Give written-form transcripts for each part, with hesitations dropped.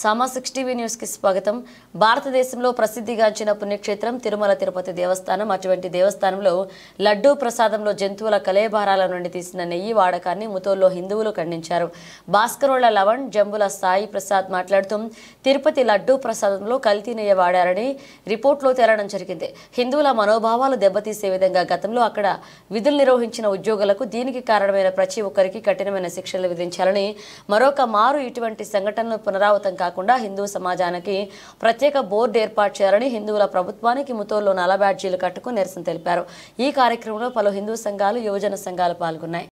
సామా 6 TV news కి స్వాగతం. భారతదేశంలో ప్రసిద్ధిగాంచిన పుణ్యక్షేత్రం తిరుమల తిరుపతి దేవస్థానం. అటువంటి దేవస్థానంలో లడ్డూ ప్రసాదంలో జంతువుల కలేబరాల నుండి తీసిన నెయ్యి వాడకాన్ని ముతోల్లో హిందువులు ఖండించారు. భాస్కరోళ్ల లవణ్ జంబుల సాయి ప్రసాద్ మాట్లాడుతూ తిరుపతి లడ్డూ ప్రసాదంలో కల్తీ నెయ్యి వాడారని రిపోర్టులో తేలడం జరిగింది. హిందువుల మనోభావాలు దెబ్బతీసే విధంగా గతంలో అక్కడ విధులు నిర్వహించిన ఉద్యోగులకు దీనికి కారణమైన ప్రతి ఒక్కరికి కఠినమైన శిక్షలు విధించాలని, మరొక మారు ఇటువంటి సంఘటనలు పునరావృతం కాకుండా హిందూ సమాజానికి ప్రత్యేక బోర్డు ఏర్పాటు చేయాలని హిందువుల ప్రభుత్వానికి ముతోల్లో నల్ల బ్యాడ్జీలు కట్టుకుని నిరసన తెలిపారు. ఈ కార్యక్రమంలో పలు హిందూ సంఘాలు, యువజన సంఘాలు పాల్గొన్నాయి.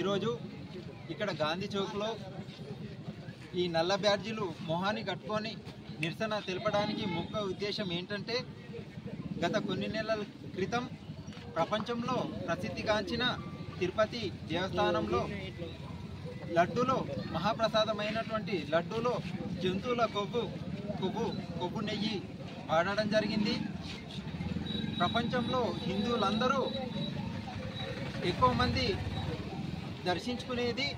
ఈరోజు ఇక్కడ గాంధీ చౌక్లో ఈ నల్ల బ్యాడ్జీలు మొహాన్ని కట్టుకొని నిరసన తెలపడానికి ముఖ్య ఉద్దేశం ఏంటంటే, గత కొన్ని నెలల క్రితం ప్రపంచంలో ప్రసిద్ధిగాంచిన తిరుపతి దేవస్థానంలో లడ్డూలో మహాప్రసాదమైనటువంటి లడ్డూలో జంతువుల కొవ్వు నెయ్యి వాడడం జరిగింది. ప్రపంచంలో హిందువులందరూ ఎక్కువ మంది దర్శించుకునేది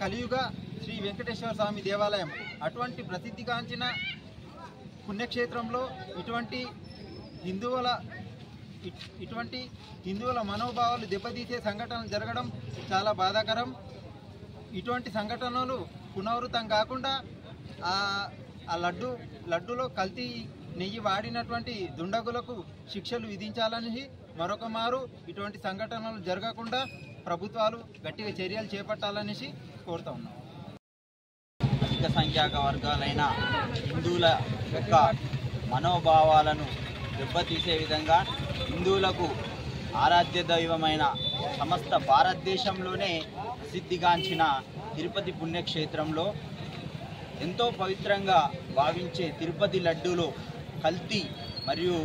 కలియుగ శ్రీ వెంకటేశ్వర స్వామి దేవాలయం. అటువంటి ప్రసిద్ధిగాంచిన పుణ్యక్షేత్రంలో ఇటువంటి హిందువుల మనోభావాలు దెబ్బతీసే సంఘటనలు జరగడం చాలా బాధాకరం. ఇటువంటి సంఘటనలు పునరావృతం కాకుండా ఆ లడ్డూలో కల్తీ నెయ్యి వాడినటువంటి దుండగులకు శిక్షలు విధించాలని, మరొక మారు ఇటువంటి సంఘటనలు జరగకుండా ప్రభుత్వాలు గట్టిగా చర్యలు చేపట్టాలనేసి కోరుతా ఉన్నాం. అధిక సంఖ్యాక వర్గాలైన హిందువుల యొక్క మనోభావాలను దెబ్బతీసే విధంగా హిందువులకు ఆరాధ్య దైవమైన సమస్త భారతదేశంలోనే ప్రసిద్ధిగాంచిన తిరుపతి పుణ్యక్షేత్రంలో ఎంతో పవిత్రంగా భావించే తిరుపతి లడ్డూలో కల్తీ మరియు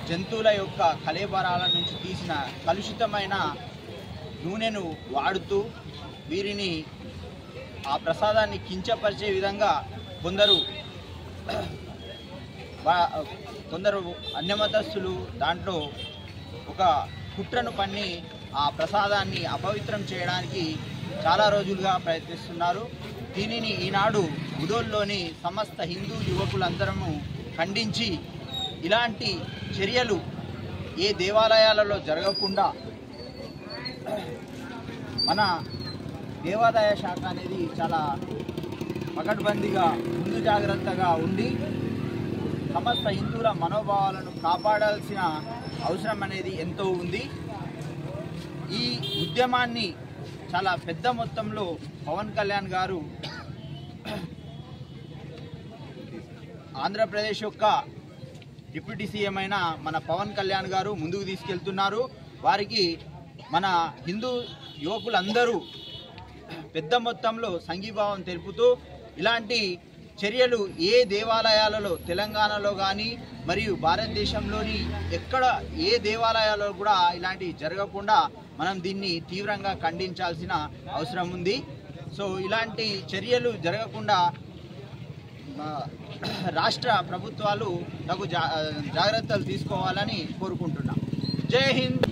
జంతువుల యొక్క కళేబరాల నుంచి తీసిన కలుషితమైన నూనెను వాడుతూ వీరిని ఆ ప్రసాదాన్ని కించపరిచే విధంగా కొందరు అన్యమతస్థులు దాంట్లో ఒక కుట్రను పన్ని ఆ ప్రసాదాన్ని అపవిత్రం చేయడానికి చాలా రోజులుగా ప్రయత్నిస్తున్నారు. దీనిని ఈనాడు ముదోల్లోని సమస్త హిందూ యువకులందరము ఖండించి ఇలాంటి చర్యలు ఏ దేవాలయాలలో జరగకుండా మన దేవాదాయ శాఖ అనేది చాలా పకడ్బందీగా ముందు జాగ్రత్తగా ఉండి సమస్త హిందువుల మనోభావాలను కాపాడాల్సిన అవసరం అనేది ఎంతో ఉంది. ఈ ఉద్యమాన్ని చాలా పెద్ద మొత్తంలో పవన్ కళ్యాణ్ గారు ఆంధ్రప్రదేశ్ యొక్క డిప్యూటీ సీఎం అయిన మన పవన్ కళ్యాణ్ గారు ముందుకు తీసుకెళ్తున్నారు. వారికి మన హిందూ యువకులందరూ పెద్ద మొత్తంలో సంఘీభావం తెలుపుతూ ఇలాంటి చర్యలు ఏ దేవాలయాలలో తెలంగాణలో కానీ మరియు భారతదేశంలోని ఎక్కడ ఏ దేవాలయాల్లో కూడా ఇలాంటివి జరగకుండా మనం దీన్ని తీవ్రంగా ఖండించాల్సిన అవసరం ఉంది. సో ఇలాంటి చర్యలు జరగకుండా రాష్ట్ర ప్రభుత్వాలు తగు జాగ్రత్తలు తీసుకోవాలని కోరుకుంటున్నాం. జై హింద్.